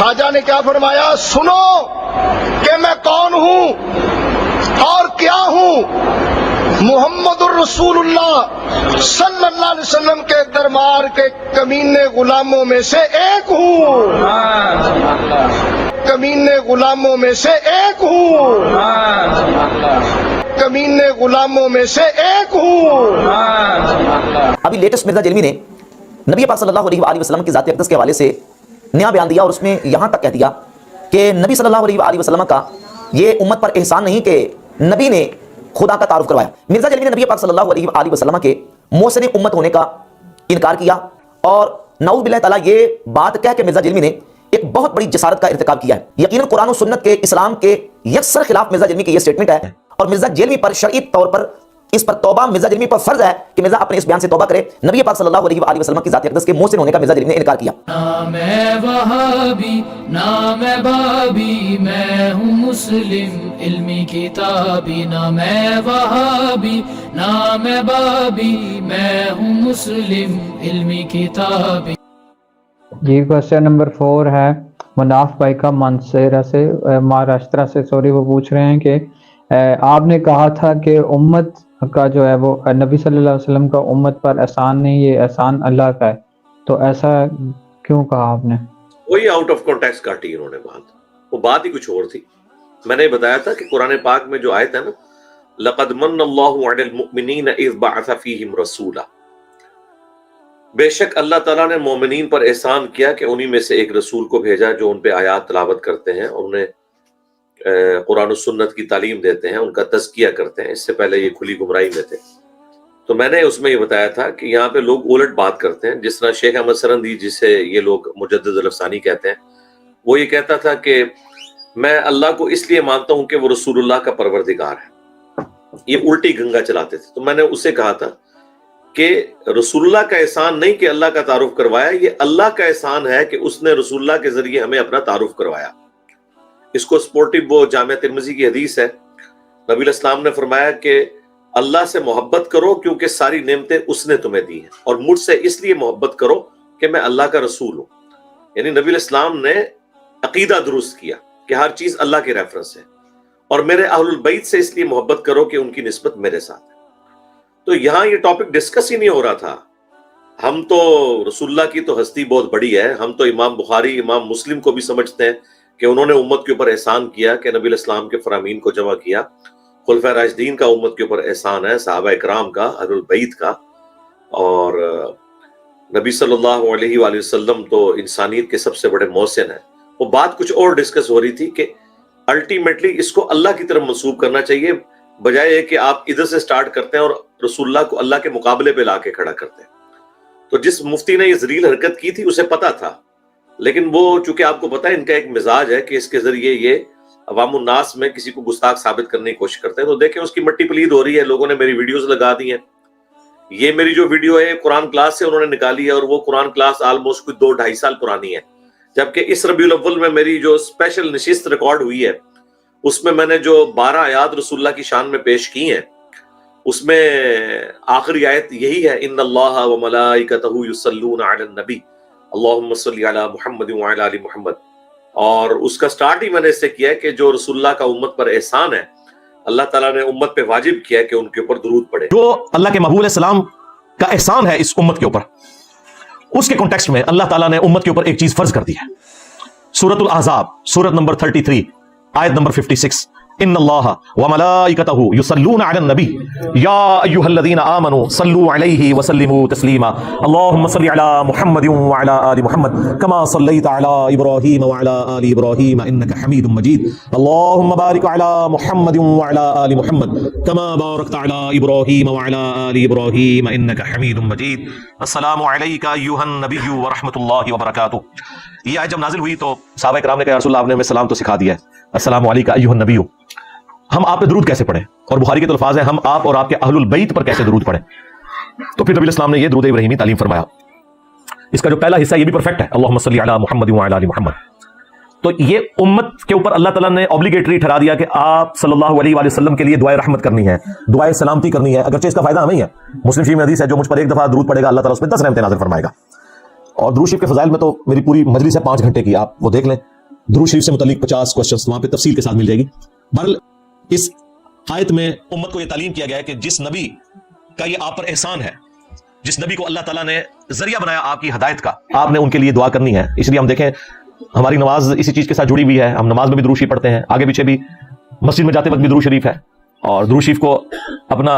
ख्वाजा ने क्या फरमाया, सुनो कि मैं कौन हूं और क्या हूं। मुहम्मदुर रसूलुल्लाह सल्लल्लाहु अलैहि वसल्लम के दरबार के कमीने गुलामों में से एक हूं, कमीने गुलामों में से एक हूं, कमीने गुलामों में से एक हूं। अभी लेटेस्ट मिर्जा जेलवी ने नबी पाक सल्लल्लाहु अलैहि वसल्लम की ज़ात-ए-अक़दस के हवाले से नया बयान दिया और उसमें यहाँ तक कह दिया कि नबी सल्लल्लाहु अलैहि वसल्लम का ये उम्मत पर एहसान नहीं कि नबी ने खुदा का तारुफ करवाया। मिर्जा जेलवी ने नबी पाक सल्लल्लाहु अलैहि वसल्लम के मोहसिन उम्मत होने का इनकार किया और नाऊज़ बिल्लाह ताला ये बात कह के मिर्जा जेलवी ने एक बहुत बड़ी जसारत का इर्तिकाब किया है। यकीनन कुरान और सुन्नत के, इस्लाम के यकसर खिलाफ मिर्जा जेलवी की ये स्टेटमेंट है और मिर्जा जेलवी पर शरई तौर पर इस पर तौबा मिर्जा जेलवी पर फर्ज है कि मिर्जा अपने इस बयान से तौबा करे। नबी पाक सल्लल्लाहु अलैहि वसल्लम की ज़ात अक़दस के मोहसिन होने का मिर्जा जेलवी ने इनकार किया। ना मैं वहाबी ना मैं बाबी, मैं हूँ मुस्लिम इल्मी किताबी। ना मैं वहाबी ना मैं बाबी, मैं हूँ मुस्लिम इल्मी किताबी। जी क्वेश्चन नंबर 4 है मुनाफ भाई का मानसेरा से, महाराष्ट्र से, सॉरी। वो पूछ रहे हैं कि आपने कहा था कि उम्मत का जो है वो नबी सल्लल्लाहु अलैहि वसल्लम का उम्मत पर एहसान नहीं, ये एहसान अल्लाह का है, तो ऐसा क्यों कहा आपने? वही आउट ऑफ कॉन्टेक्स्ट काटी इन्होंने बात, वो बात ही कुछ और थी। मैंने बताया था कि कुरान पाक में जो आयत है ना, लक़द मन्नल्लाहु अलल मुमिनीन इज़ बअसा फ़ीहिम रसूला, बेशक अल्लाह ताला ने मोमिनीन पर एहसान किया कि उन्हीं में से एक रसूल को भेजा जो उन पे आयात तिलावत करते हैं और उन्हें कुरान और सुन्नत की तालीम देते हैं, उनका तज़किया करते हैं। इससे पहले ये खुली गुमराही में थे। तो मैंने उसमें ये बताया था कि यहाँ पे लोग उलट बात करते हैं। जिस तरह शेख अहमद सरंदी, जिसे ये लोग मुजद्दिद अल-अफ़सानी कहते हैं, वो ये कहता था कि मैं अल्लाह को इसलिए मानता हूँ कि वो रसूलुल्लाह का परवरदिगार है। ये उल्टी गंगा चलाते थे। तो मैंने उससे कहा था कि रसूलुल्लाह का एहसान नहीं कि अल्लाह का तारुफ करवाया, ये अल्लाह का एहसान है कि उसने रसूलुल्लाह के जरिए हमें अपना तारुफ करवाया। इसको स्पोर्टिव वो जामिया तिर्मिज़ी की हदीस है, नबी इस्लाम ने फरमाया कि अल्लाह से मोहब्बत करो क्योंकि सारी नेमतें उसने तुम्हें दी हैं, और मुझसे इसलिए मोहब्बत करो कि मैं अल्लाह का रसूल हूँ। यानी नबी इस्लाम ने अकीदा दुरुस्त किया कि हर चीज अल्लाह के रेफरेंस है, और मेरे अहलुल बैत से इसलिए मोहब्बत करो कि उनकी निस्बत मेरे साथ है। तो यहाँ ये टॉपिक डिस्कस ही नहीं हो रहा था। हम तो रसूलुल्लाह की तो हस्ती बहुत बड़ी है, हम तो इमाम बुखारी, इमाम मुस्लिम को भी समझते हैं कि उन्होंने उम्मत के ऊपर एहसान किया कि नबी इस्लाम के फरामीन को जमा किया। खुलफा राशिदीन का उम्मत के ऊपर एहसान है, सहाबा इकराम का, अहलुल बैत का, और नबी सल्लल्लाहु अलैहि वसल्लम तो इंसानियत के सबसे बड़े मोहसिन हैं। वो बात कुछ और डिस्कस हो रही थी कि अल्टीमेटली इसको अल्लाह की तरफ मंसूब करना चाहिए, बजाय कि आप इधर से स्टार्ट करते हैं और रसूलुल्लाह को अल्लाह के मुकाबले पे लाके खड़ा करते हैं। तो जिस मुफ्ती ने ये ज़लील हरकत की थी उसे पता था, लेकिन वो चूंकि आपको पता है इनका एक मिजाज है कि इसके जरिए ये अवामुन नास में किसी को गुस्ताख साबित करने की कोशिश करते हैं। तो देखें उसकी मट्टी पलीद हो रही है, लोगों ने मेरी वीडियोस लगा दी हैं। ये मेरी जो वीडियो है कुरान क्लास से उन्होंने निकाली है, और वो कुरान क्लास ऑलमोस्ट कोई 2-2.5 साल पुरानी है, जबकि इस रबीउल अव्वल में मेरी जो स्पेशल नशिस्त रिकॉर्ड हुई है उसमें मैंने जो 12 आयात रसूलुल्लाह की शान में पेश की हैं, उसमें आखिरी आयत यही है, इन्नल्लाहा व मलाइकतहु युसल्लूना अलन नबी अल्लाहुम्मा सल्ली अला मुहम्मद व अला आलि मुहम्मद। और उसका स्टार्ट ही मैंने इससे किया है कि जो रसूलुल्लाह का उम्मत पर एहसान है, अल्लाह ताला ने उम्मत पे वाजिब किया है कि उनके ऊपर दुरूद पड़े। जो अल्लाह के महबूब सलाम का एहसान है इस उम्मत के ऊपर, उसके कॉन्टेक्स्ट में अल्लाह ताला ने उम्मत के ऊपर एक चीज फर्ज कर दी है। सूरतुल अहज़ाब, सूरत नंबर 33, आयत नंबर 56, इन्नल्लाहा व मलाइकतहु युसल्लूना अलन नबी या अय्युहल्लज़ीना आमनू सल्लू अलैहि व सल्लिमू तस्लीमा अल्लाहुम्मा सल्लि अला मुहम्मद व अला आलि मुहम्मद कमा सल्लैता अला इब्राहीम व अला आलि इब्राहीम इन्नका हमीदुम मजीद अल्लाहुम्मा बारिक अला मुहम्मद व अला आलि मुहम्मद कमा बारकता अला इब्राहीम व अला आलि इब्राहीम इन्नका हमीदुम मजीद। अस्सलामु अलैका अय्युहन नबिय्यु व रहमतुल्लाहि व बरकातुहू। ये आयत जब नाजिल हुई तो सहाबा इकराम ने कहा, या रसूलल्लाह, आपने हमें सलाम तो सिखा दिया है, अस्सलामु अलैका अय्युहन नबिय्यु, हम आप पे दरूद कैसे पढ़े? और बुखारी के तो अल्फाज है, हम आप और आपके अहलुल बैत पर कैसे दरूद पढ़े? तो फिर नबी इस्लाम ने ये दरूद इब्राहिमी तालीम फरमाया। इसका जो पहला हिस्सा ये भी परफेक्ट है, अल्लाहुम्मा सल्ली अला मुहम्मद व अला आलि मुहम्मद। तो ये उम्मत के ऊपर अल्लाह ताला ने ऑब्लिगेटरी ठहरा दिया कि आप सल्लल्लाहु अलैहि वसल्लम के लिए दुआए रहमत करनी है, दुआए सलामती करनी है। अगरचे इसका फायदा हमें ही है। मुस्लिम शरीफ में हदीस है, जो मुझ पर एक दफा दरूद पड़ेगा अल्लाह ताला उस पर 10 रहमतें नाज़िल फरमाएगा। और दुरूद शरीफ के फजाइल में तो मेरी पूरी मजलिस है 5 घंटे की, आप वो देख लें। दुरूद शरीफ से मुतालिक 50 क्वेश्चंस वहां पे तफसील के साथ मिल जाएगी। बहरहाल इस आयत में उम्मत को यह तालीम किया गया है कि जिस नबी का ये आप पर एहसान है, जिस नबी को अल्लाह ताला ने जरिया बनाया आपकी हदायत का, आपने उनके लिए दुआ करनी है। इसलिए हम देखें हमारी नमाज इसी चीज के साथ जुड़ी हुई है, हम नमाज में भी दुरूद शरीफ पढ़ते हैं, आगे पीछे भी मस्जिद में जाते वक्त भी दुरूद शरीफ है, और दुरूद शरीफ को अपना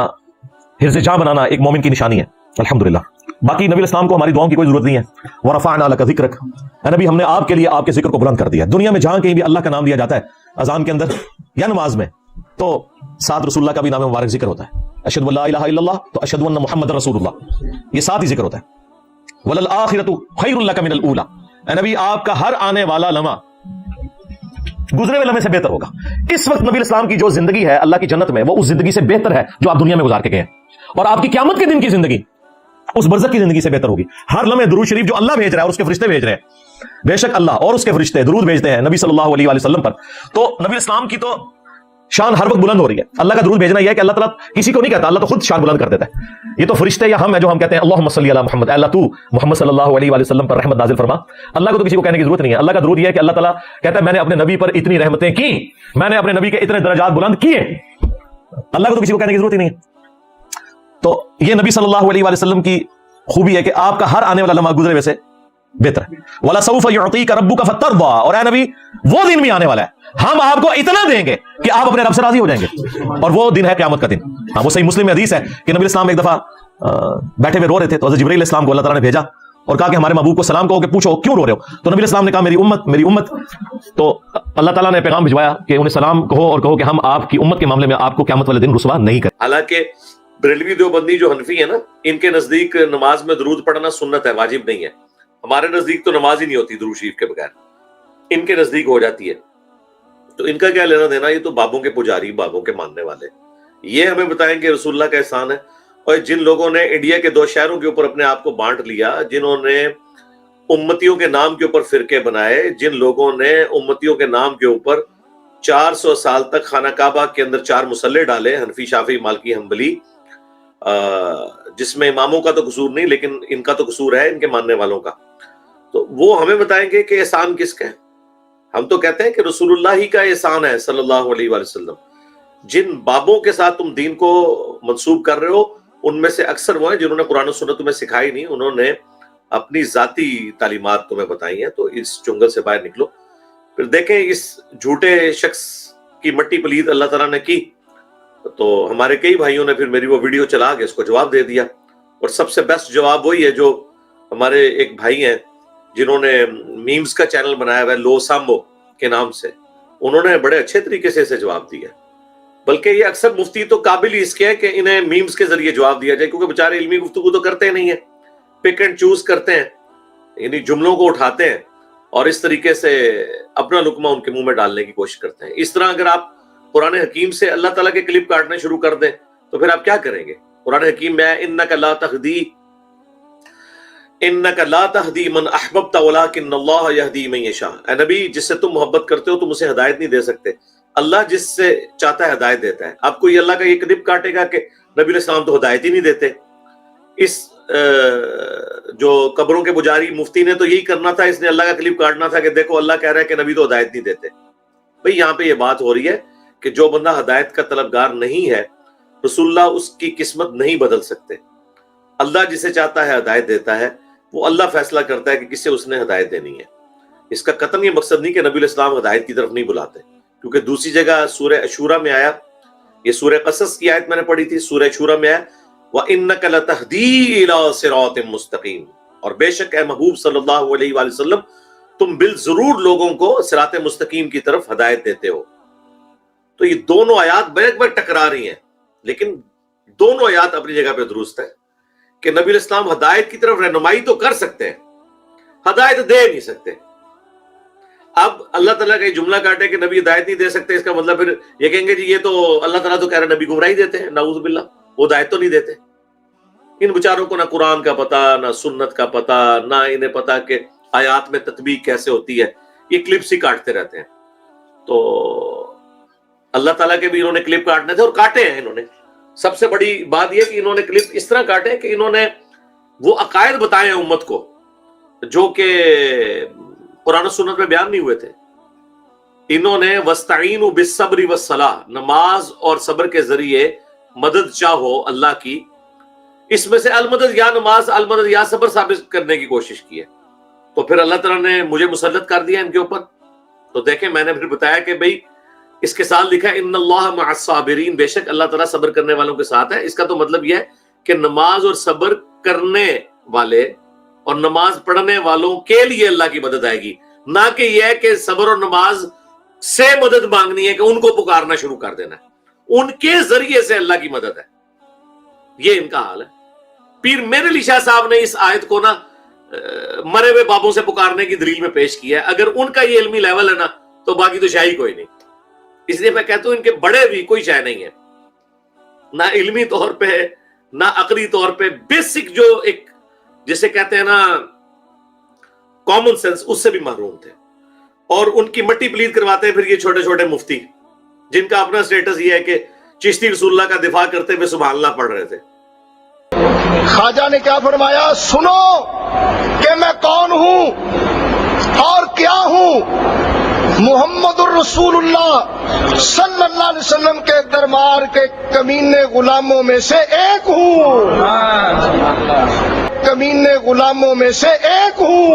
हिर्ज़ जां बनाना एक मोमिन की निशानी है अल्हम्दुलिल्लाह। बाकी नबी इस्लाम को हमारी दुआओं की कोई जरूरत नहीं है। वरफ़अना लका ज़िक्रक, नबी हमने आपके लिए आपके जिक्र को बुलंद कर दिया। दुनिया में जहां कहीं भी अल्लाह का नाम लिया जाता है अजान के अंदर या नमाज में, तो साथ रसूलुल्लाह का भी नाम मुबारक जिक्र होता है। अशहदु अल्ला इलाहा इल्लल्लाह तो अशहदु अन्ना मुहम्मदर रसूलुल्लाह, ये साथ ही जिक्र होता है। वलल आखिरतु खैरुल लका मिनल ऊला, नबी आपका हर आने वाला लम्हा गुजरे हुए लम्हे से बेहतर होगा। इस वक्त नबी इस्लाम की जो जिंदगी है अल्लाह की जन्नत में, वो उस जिंदगी से बेहतर है जो आप दुनिया में गुजार के गए हैं, और आपकी क़यामत के दिन की जिंदगी उस बरज़ख की जिंदगी से बेहतर होगी। हर लम्हे दुरूद शरीफ जो अल्लाह भेज रहा है और उसके फरिश्ते भेज रहे हैं, बेशक अल्लाह और उसके फरिश्ते दुरूद भेजते हैं नबी सल्लल्लाहु अलैहि वसल्लम पर, तो नबी इस्लाम की तो शान हर वक्त बुलंद हो रही है। अल्लाह का दुरूद भेजना यह है कि अल्लाह ताला किसी को नहीं कहता, अल्लाह तो खुद शान बुलंद कर देता है। ये तो फरिश्ते या हम है जो हम कहते हैं अल्लाहुम्मा सल्ली अला मुहम्मद, अल्लाह तू मुहम्मद सल्लल्लाहु अलैहि वसल्लम पर रहमत नाजिल फरमा। अल्लाह को तो किसी को कहने की जरूरत नहीं है। अल्लाह का दुरूद यह है कि अल्लाह ताला कहता है मैंने अपने नबी पर इतनी रहमतें की, मैंने अपने नबी के इतने दर्जात बुलंद किए। अल्लाह को तो किसी को कहने की जरूरत ही नहीं है। तो ये नबी सल्लल्लाहु अलैहि वसल्लम की खूबी है कि आपका हर आने वाला लम्हा गुजरे वैसे बेहतर है। वला सौफ युअतीका रब्बुका फतरदा, और ऐ नबी वो दिन भी आने वाला है, हम आपको इतना देंगे कि आप अपने रब से राजी हो जाएंगे, और वो दिन है क़यामत का दिन। हाँ, वो सही मुस्लिम में हदीस है कि नबी इस्लाम एक दफा बैठे हुए रो रहे थे, तो हज़रत जिब्रील इस्लाम को अल्लाह ताला ने भेजा और कहा कि हमारे महबूब को सलाम कहो कि पूछो क्यों रो रहे हो। तो नबी इस्लाम ने कहा मेरी उम्मत मेरी उम्मत। तो अल्लाह ताला ने पैगाम भिजवाया कि उन्हें सलाम कहो और कहो कि हम आपकी उम्मत के मामले में आपको क़यामत वाले दिन रुसवा नहीं करें। हालांकि बरेलवी देवबंदी जो हनफी है ना, इनके नजदीक नमाज में दुरूद पढ़ना सुन्नत है, वाजिब नहीं है। हमारे नजदीक तो नमाज ही नहीं होती दुरूद शरीफ के बगैर, इनके नजदीक हो जाती है। तो इनका क्या लेना देना, ये तो बाबों के पुजारी, बाबों के मानने वाले, ये हमें बताएं कि रसूलुल्लाह का एहसान है। और जिन लोगों ने इंडिया के 2 शहरों के ऊपर अपने आप को बांट लिया, जिन्होंने उम्मतियों के नाम के ऊपर फिरके बनाए, जिन लोगों ने उम्मतियों के नाम के ऊपर 400 साल तक खाना काबा के अंदर 4 मुसल्ले डाले, हनफी, शाफी, मालिकी, हम्बली, जिसमें इमामों का तो कसूर नहीं लेकिन इनका तो कसूर है, इनके मानने वालों का, तो वो हमें बताएंगे कि एहसान किसका है। हम तो कहते हैं कि रसूलुल्लाह ही का एहसान है सल्लल्लाहु अलैहि वसल्लम। जिन बाबों के साथ तुम दीन को मंसूब कर रहे हो, उनमें से अक्सर वो हैं जिन्होंने कुरान और सुन्नत तुम्हें सिखाई नहीं, उन्होंने अपनी जाती तालीमात तुम्हें बताई हैं। तो इस चुंगल से बाहर निकलो। फिर देखें इस झूठे शख्स की मट्टी पलीद अल्लाह ताला ने की, तो हमारे कई भाइयों ने फिर मेरी वो वीडियो चला के इसको जवाब दे दिया, और सबसे बेस्ट जवाब वही है जो हमारे एक भाई हैं जिन्होंने मीम्स का चैनल बनाया हुआ है लो सांबो के नाम से, उन्होंने बड़े अच्छे तरीके से इसे जवाब दिया। बल्कि ये अक्सर मुफ्ती तो काबिल ही इसके हैं कि इन्हें मीम्स के जरिए जवाब दिया जाए, क्योंकि बेचारे इल्मी गुफ्तगू तो करते नहीं है, पिक एंड चूज करते हैं, यानी जुमलों को उठाते हैं और इस तरीके से अपना लुकमा उनके मुंह में डालने की कोशिश करते हैं। इस तरह अगर आप कुरान हकीम से अल्लाह ताला के क्लिप काटने शुरू कर दें तो फिर आप क्या करेंगे। कुरान हकीम में इन्नका ला तहदी मन अहबब्ता वलाकिन्नल्लाह यहदी मन यशा, ऐ नबी जिससे तुम मोहब्बत करते हो तुम उसे हिदायत नहीं दे सकते, अल्लाह जिससे चाहता है हिदायत देता है। आपको ये अल्लाह का ये क्लिप काटेगा कि नबी अलैहिस्सलाम तो हिदायत ही नहीं देते। इस जो कब्रों के पुजारी मुफ्ती ने तो यही करना था, इसने अल्लाह का क्लिप काटना था कि देखो अल्लाह कह रहा है कि नबी तो हिदायत नहीं देते। भाई यहाँ पे ये बात हो रही है कि जो बंदा हिदायत का तलबगार नहीं है, रसूलुल्लाह उसकी किस्मत नहीं बदल सकते। अल्लाह जिसे चाहता है हिदायत देता है, वो अल्लाह फैसला करता है कि किसे उसने हिदायत देनी है। इसका कतन ये मकसद नहीं कि नबी अलैहिस्सलाम हिदायत की तरफ नहीं बुलाते, क्योंकि दूसरी जगह सूरह अशूरा में आया, ये सूरह क़सस की आयत मैंने पढ़ी थी, सूरह अशूरा में आया व इन्नका लतहदी इला सिरातिम मुस्तकीम, और बेशक ए महबूब सल्लल्लाहु अलैहि वसल्लम तुम बिल जरूर लोगों को सिरात मुस्तकीम की तरफ हिदायत देते हो। तो ये दोनों आयात बैक बैक टकरा रही हैं, लेकिन दोनों आयात अपनी जगह पे दुरुस्त है कि नबी अलैहिस्सलाम हिदायत की तरफ रहनुमाई तो कर सकते हैं, हिदायत दे नहीं सकते। अब अल्लाह ताला का ये जुमला काटे कि नबी हिदायत नहीं दे सकते, इसका मतलब फिर ये कहेंगे जी ये तो अल्लाह ताला तो कह रहे नबी गुमराही देते हैं, नाऊज़ बिल्लाह, वो हिदायत तो नहीं देते। इन बेचारों को ना कुरान का पता, ना सुन्नत का पता, ना इन्हें पता कि आयात में तत्बीक कैसे होती है, ये क्लिप्स ही काटते रहते हैं। तो अल्लाह ताला के भी इन्होंने क्लिप काटने थे और काटे हैं इन्होंने। सबसे बड़ी बात यह कि इन्होंने क्लिप इस तरह काटे कि इन्होंने वो अकायद बताए हैं उम्मत को जो कि कुरान और सुन्नत में बयान नहीं हुए थे। इन्होंने वस्ताईनु बिस्सब्रि वस्सलाह, नमाज और सब्र के जरिए मदद चाहो अल्लाह की, इसमें से अलमदद या नमाज, अलमदद या सब्र साबित करने की कोशिश की है। तो फिर अल्लाह ताला ने मुझे मुसल्लत कर दिया इनके ऊपर। तो देखें, मैंने फिर बताया कि भाई इसके साथ लिखा है इन्नल्लाह मअस साबिरीन, बेशक अल्लाह ताला सब्र करने वालों के साथ है। इसका तो मतलब यह है कि नमाज और सब्र करने वाले और नमाज पढ़ने वालों के लिए अल्लाह की मदद आएगी, ना कि यह है कि सब्र और नमाज से मदद मांगनी है कि उनको पुकारना शुरू कर देना है, उनके जरिए से अल्लाह की मदद है। ये इनका हाल है। पीर मेरे अली शाह साहब ने इस आयत को ना मरे हुए बाबों से पुकारने की दलील में पेश किया है। अगर उनका ये इल्मी लेवल है ना, तो बाकी तो शाही कोई नहीं। इसलिए मैं कहता हूं इनके बड़े भी कोई शाय नहीं है, ना इल्मी तौर पे ना अकली तौर पे। बेसिक जो एक जिसे कहते हैं ना कॉमन सेंस, उससे भी महरूम थे। और उनकी मट्टी प्लीज करवाते हैं फिर ये छोटे छोटे मुफ्ती, जिनका अपना स्टेटस ये है कि चिश्ती रसूलुल्लाह का दिफा करते हुए सुभान अल्लाह पढ़ रहे थे। ख्वाजा ने क्या फरमाया, सुनो कि मैं कौन हूं और क्या हूं। मुहम्मदुर रसूलुल्लाह सल्लल्लाहु अलैहि वसल्लम के दरबार के कमीने गुलामों में से एक हूं, कमीने गुलामों में से एक हूं,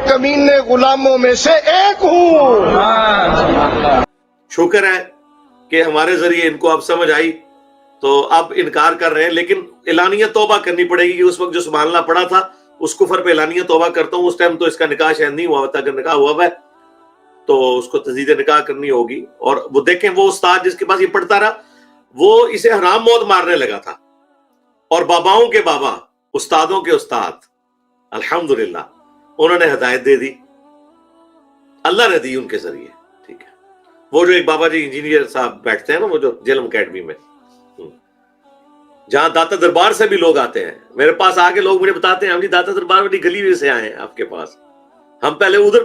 कमीने गुलामों में से एक हूं। शुक्र है कि हमारे जरिए इनको अब समझ आई, तो अब इनकार कर रहे हैं। लेकिन एलानिया तौबा करनी पड़ेगी कि उस वक्त जो सुभान अल्लाह पढ़ा था उस कुफर पे एलानिया तौबा करता हूं। उस टाइम तो इसका निकाह शायद नहीं हुआ था, अगर निकाह हुआ है तो उसको तजदीद निकाह करनी होगी। और वो देखें, वो उस्ताद जिसके पास ये पढ़ता रहा वो इसे हराम मौत मारने लगा था, और बाबाओं के बाबा, उस्तादों के उस्ताद, अल्हम्दुलिल्लाह उन्होंने हिदायत दे दी, अल्लाह ने दी उनके जरिए। ठीक है, वो जो एक बाबा जी इंजीनियर साहब बैठते हैं ना, वो जो जेलम अकेडमी में, जहां दाता दरबार से भी लोग आते हैं, मेरे पास आके लोग मुझे बताते हैं, हम जी दाता दरबार वाली गली में से आए हैं आपके पास, हम पहले उधर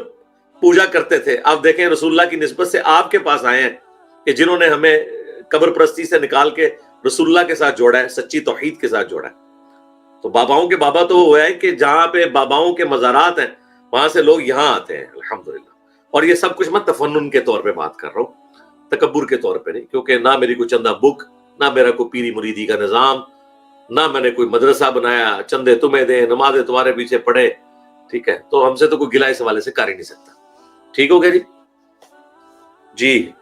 पूजा करते थे, अब देखें रसूलुल्लाह की निस्बत से आपके पास आए हैं कि जिन्होंने हमें कब्र परस्ती से निकाल के रसूलुल्लाह के साथ जोड़ा है, सच्ची तौहीद के साथ जोड़ा है। तो बाबाओं के बाबा तो वो है कि जहां पे बाबाओं के मज़ारात हैं वहां से लोग यहाँ आते हैं, अल्हम्दुलिल्लाह। और ये सब कुछ मैं तफन्नुन के तौर पे बात कर रहा हूँ, तकब्बुर के तौर पे नहीं, क्योंकि ना मेरी कोई चंदा बुक, ना मेरा कोई पीरी मुरीदी का निज़ाम, ना मैंने कोई मदरसा बनाया, चंदे तुम्हें दे, नमाजें तुम्हारे पीछे पढ़े। ठीक है, तो हमसे तो कोई गिला इस हवाले से कर ही नहीं सकता। ठीक हो गया जी।